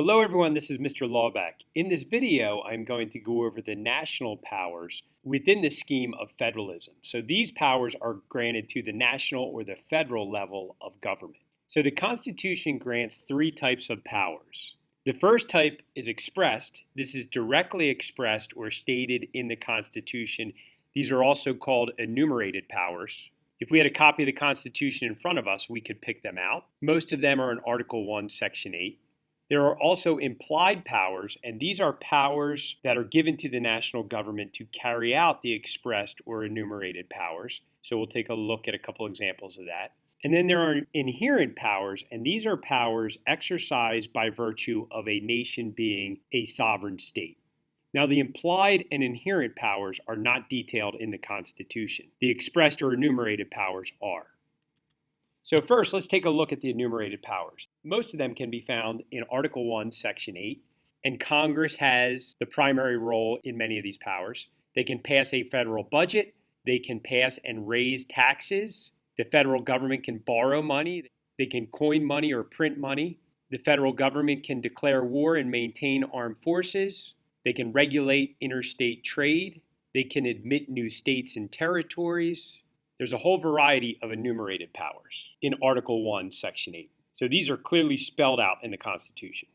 Hello everyone, this is Mr. Lawback. In this video, I'm going to go over the national powers within the scheme of federalism. So these powers are granted to the national or the federal level of government. So the Constitution grants three types of powers. The first type is expressed. This is directly expressed or stated in the Constitution. These are also called enumerated powers. If we had a copy of the Constitution in front of us, we could pick them out. Most of them are in Article 1, Section 8. There are also implied powers, and these are powers that are given to the national government to carry out the expressed or enumerated powers. So we'll take a look at a couple examples of that. And then there are inherent powers, and these are powers exercised by virtue of a nation being a sovereign state. Now, the implied and inherent powers are not detailed in the Constitution. The expressed or enumerated powers are. So first, let's take a look at the enumerated powers. Most of them can be found in Article 1, Section 8, and Congress has the primary role in many of these powers. They can pass a federal budget. They can pass and raise taxes. The federal government can borrow money. They can coin money or print money. The federal government can declare war and maintain armed forces. They can regulate interstate trade. They can admit new states and territories. There's a whole variety of enumerated powers in Article 1, Section 8. So these are clearly spelled out in the Constitution.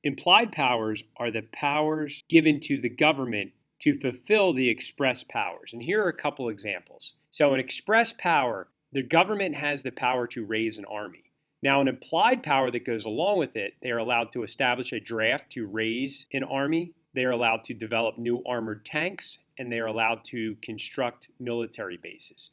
Implied powers are the powers given to the government to fulfill the express powers. And here are a couple examples. So an express power, the government has the power to raise an army. Now, an implied power that goes along with it, they are allowed to establish a draft to raise an army. They are allowed to develop new armored tanks, and they are allowed to construct military bases.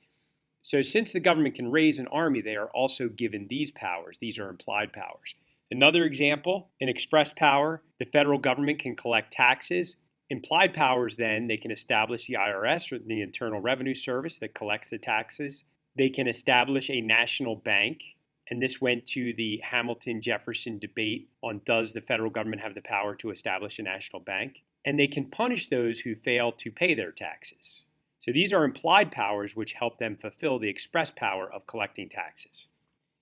So since the government can raise an army, they are also given these powers. These are implied powers. Another example, an express power, the federal government can collect taxes. Implied powers then, they can establish the IRS or the Internal Revenue Service that collects the taxes. They can establish a national bank. And this went to the Hamilton-Jefferson debate on does the federal government have the power to establish a national bank? And they can punish those who fail to pay their taxes. So these are implied powers which help them fulfill the express power of collecting taxes.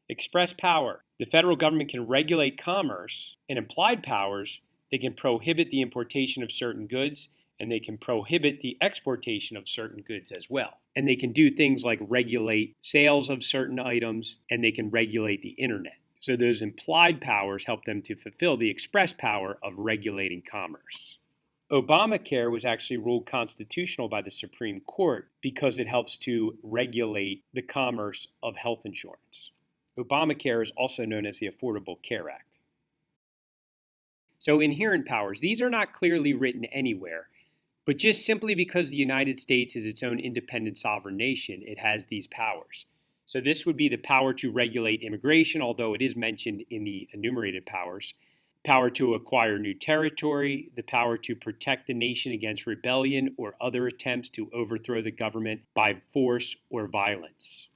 Express power, the federal government can regulate commerce, and implied powers, they can prohibit the importation of certain goods, and they can prohibit the exportation of certain goods as well. And they can do things like regulate sales of certain items, and they can regulate the internet. So those implied powers help them to fulfill the express power of regulating commerce. Obamacare was actually ruled constitutional by the Supreme Court because it helps to regulate the commerce of health insurance. Obamacare is also known as the Affordable Care Act. So inherent powers, these are not clearly written anywhere. But just simply because the United States is its own independent sovereign nation, it has these powers. So this would be the power to regulate immigration, although it is mentioned in the enumerated powers, power to acquire new territory, the power to protect the nation against rebellion or other attempts to overthrow the government by force or violence.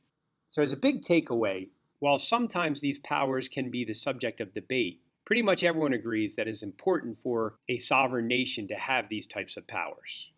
So as a big takeaway, while sometimes these powers can be the subject of debate, pretty much everyone agrees that it's important for a sovereign nation to have these types of powers.